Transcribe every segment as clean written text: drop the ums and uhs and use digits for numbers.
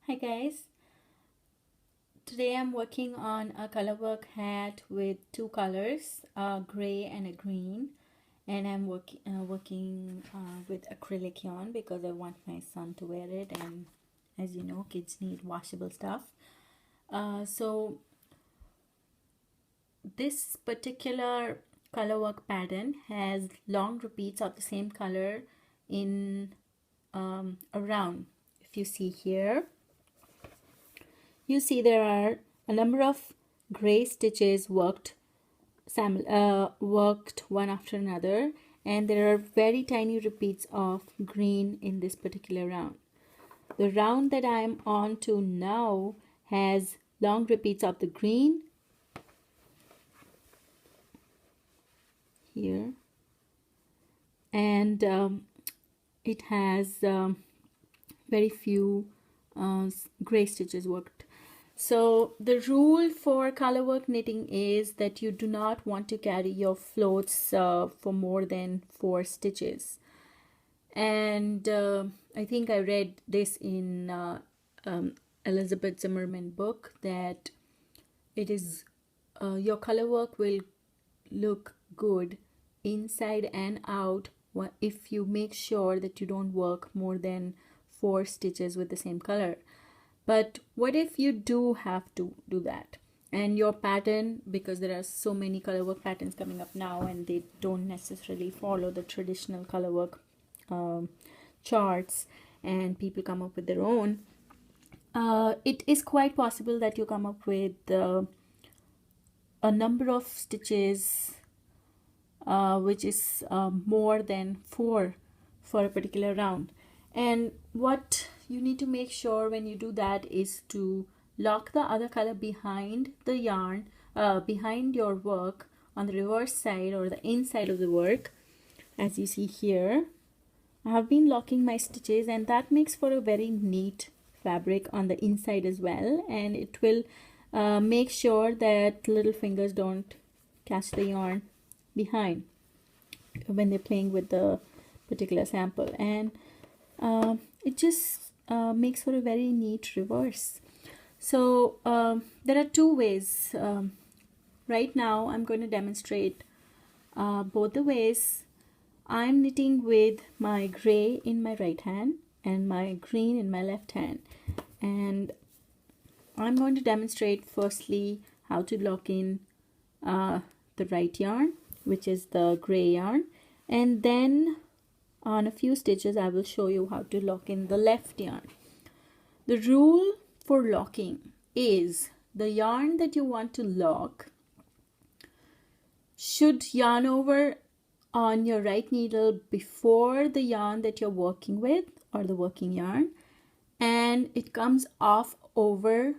Hi guys, today I'm working on a Colorwork hat with two colors, a gray and a green, and I'm working with acrylic yarn because I want my son to wear it, and as you know, kids need washable stuff. So this particular Colorwork pattern has long repeats of the same color in a round. If you see here, you see there are a number of gray stitches worked one after another, and there are very tiny repeats of green in this particular round. The round that I am on to now has long repeats of the green here, and it has very few gray stitches worked. So the rule for colorwork knitting is that you do not want to carry your floats for more than 4 stitches. And I think I read this in Elizabeth Zimmerman book that it is your colorwork will look good inside and out if you make sure that you don't work more than 4 stitches with the same color. But what if you do have to do that and your pattern, because there are so many colorwork patterns coming up now and they don't necessarily follow the traditional colorwork charts, and people come up with their own, it is quite possible that you come up with a number of stitches which is more than 4 for a particular round. And what you need to make sure when you do that is to lock the other color behind the yarn, behind your work on the reverse side or the inside of the work. As you see here, I have been locking my stitches, and that makes for a very neat fabric on the inside as well, and it will make sure that little fingers don't catch the yarn behind when they're playing with the particular sample, and it just makes for a very neat reverse. So there are two ways. Right now I'm going to demonstrate both the ways. I'm knitting with my gray in my right hand and my green in my left hand, and I'm going to demonstrate firstly how to lock in the right yarn, which is the gray yarn, and then on a few stitches I will show you how to lock in the left yarn. The rule for locking is the yarn that you want to lock should yarn over on your right needle before the yarn that you're working with or the working yarn, and it comes off over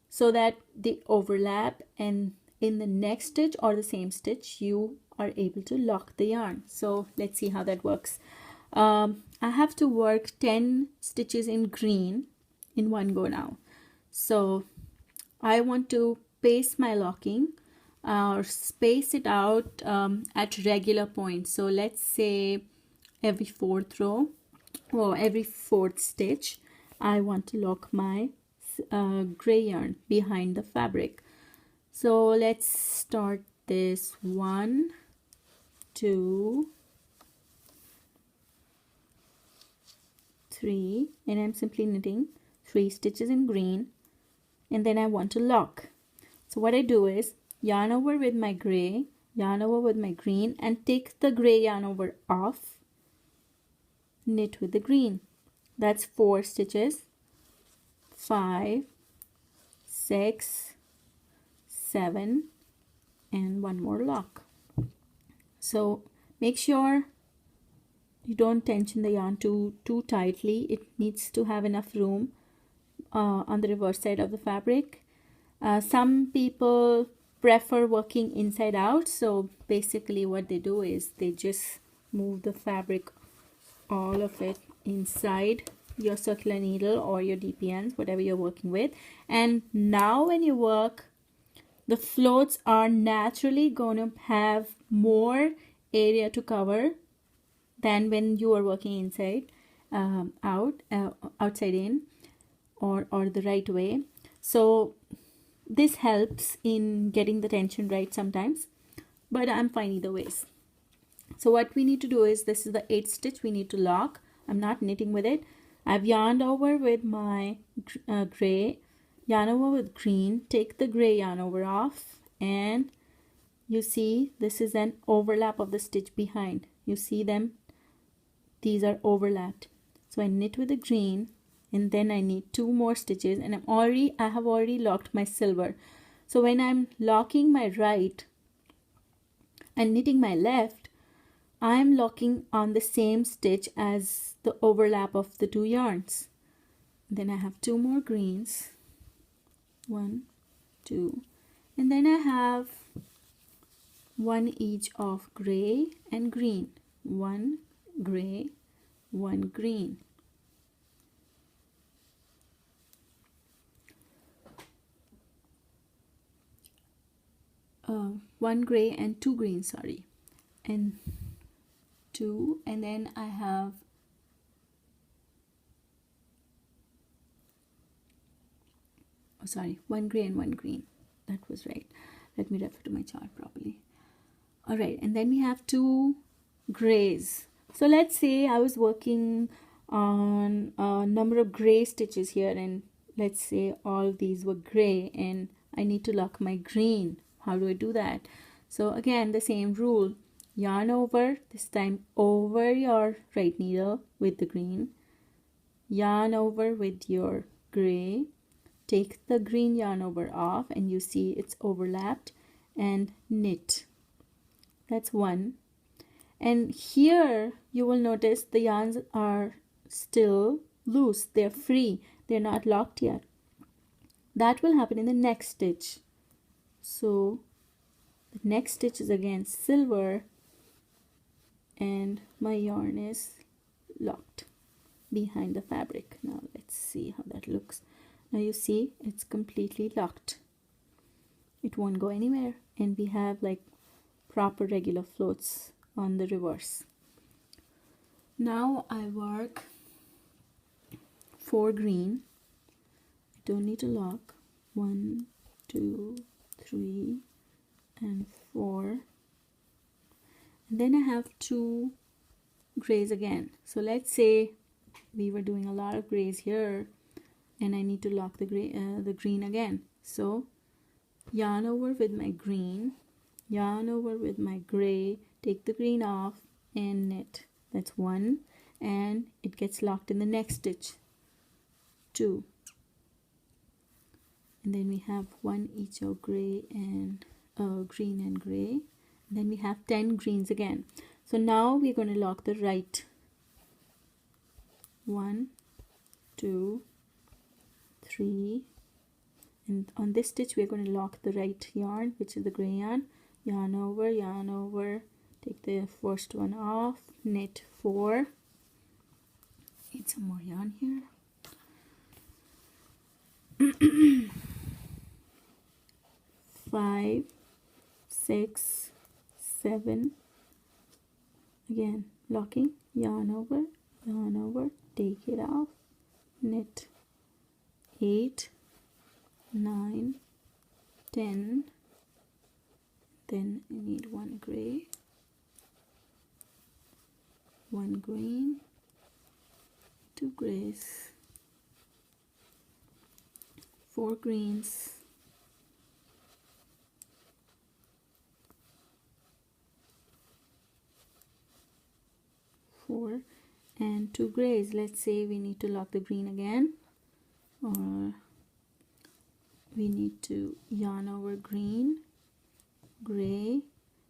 so that they overlap, and in the next stitch or the same stitch you are able to lock the yarn. So let's see how that works. I have to work 10 stitches in green in one go now. So I want to pace my locking or space it out at regular points. So let's say every 4th row or every 4th stitch I want to lock my gray yarn behind the fabric. So let's start this 1, 2, 3, and I'm simply knitting 3 stitches in green, and then I want to lock. So what I do is yarn over with my gray, yarn over with my green, and take the gray yarn over off, knit with the green. That's 4 stitches, 5, 6, 7, and one more lock. So make sure you don't tension the yarn too tightly. It needs to have enough room on the reverse side of the fabric. Some people prefer working inside out, so basically what they do is they just move the fabric, all of it, inside your circular needle or your DPNs, whatever you're working with. And now when you work, the floats are naturally going to have more area to cover than when you are working inside outside in. or the right way. So this helps in getting the tension right sometimes, but I'm fine either ways. So what we need to do is, this is the 8th stitch we need to lock. I'm not knitting with it. I've yarned over with my gray, yarn over with green, take the gray yarn over off, and you see this is an overlap of the stitch behind. You see them, these are overlapped. So I knit with the green, and then I need 2 more stitches, and I have already locked my silver. So when I'm locking my right and knitting my left, I'm locking on the same stitch as the overlap of the 2 yarns. Then I have 2 more greens, 1, 2, and then I have 1 each of gray and green, 1 gray, 1 green. One gray and 2 green, sorry, and 2, and then I have one gray and 1 green. That was right. Let me refer to my chart properly. All right, and then we have 2 grays. So let's say I was working on a number of gray stitches here, and let's say all of these were gray, and I need to lock my green. How do I do that? So again, the same rule. Yarn over, this time over your right needle with the green, yarn over with your gray, take the green yarn over off, and you see it's overlapped, and knit. That's 1. And here you will notice the yarns are still loose, they're free, they're not locked yet. That will happen in the next stitch. So the next stitch is again silver, and my yarn is locked behind the fabric. Now let's see how that looks. Now you see it's completely locked. It won't go anywhere, and we have like proper regular floats on the reverse. Now I work 4 green. I don't need to lock. 1, 2, 3, and 4. And then I have 2 grays again. So let's say we were doing a lot of grays here, and I need to lock the green again. So yarn over with my green, yarn over with my gray, take the green off, and knit. That's 1, and it gets locked in the next stitch, 2. And then we have 1 each of gray and green and gray. And then we have 10 greens again. So now we're going to lock the right. 1, 2, 3, and on this stitch we're going to lock the right yarn, which is the gray yarn. Yarn over, take the first one off, knit 4. Need some more yarn here. 5, 6, 7. Again, locking, yarn over, take it off, knit 8, 9, 10. Then I need 1 gray, 1 green, 2 grays, 4 greens, 4, and 2 grays. Let's say we need to lock the green again, or we need to yarn over green, gray,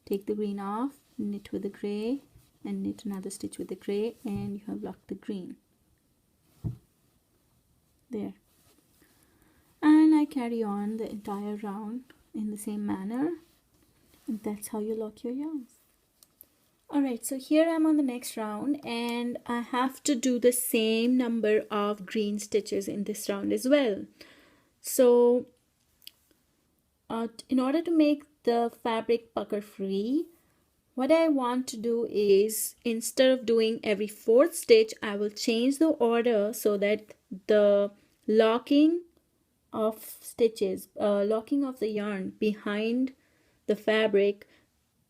take the green off, knit with the gray, and knit another stitch with the gray, and you have locked the green there. And I carry on the entire round in the same manner, and that's how you lock your yarns. Alright, so here I'm on the next round, and I have to do the same number of green stitches in this round as well. So in order to make the fabric pucker free, what I want to do is, instead of doing every 4th stitch, I will change the order so that the locking of stitches, locking of the yarn behind the fabric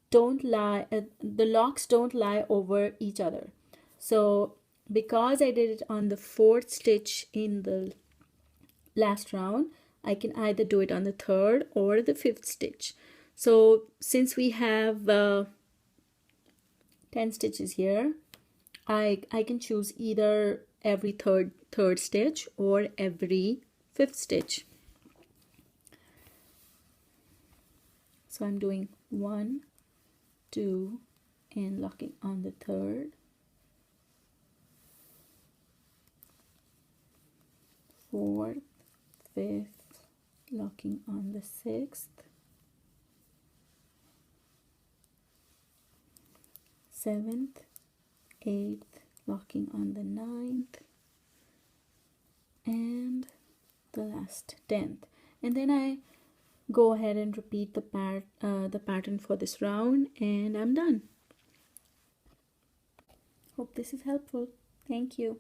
don't lie, the locks don't lie over each other. So because I did it on the 4th stitch in the last round, I can either do it on the 3rd or the 5th stitch. So since we have 10 stitches here, I can choose either every third stitch or every 5th stitch. So I'm doing 1, 2, and locking on the 3rd, 4th, 5th, locking on the 6th, 7th, 8th, locking on the 9th, and the last 10th. And then I go ahead and repeat the pattern for this round, and I'm done. Hope this is helpful. Thank you.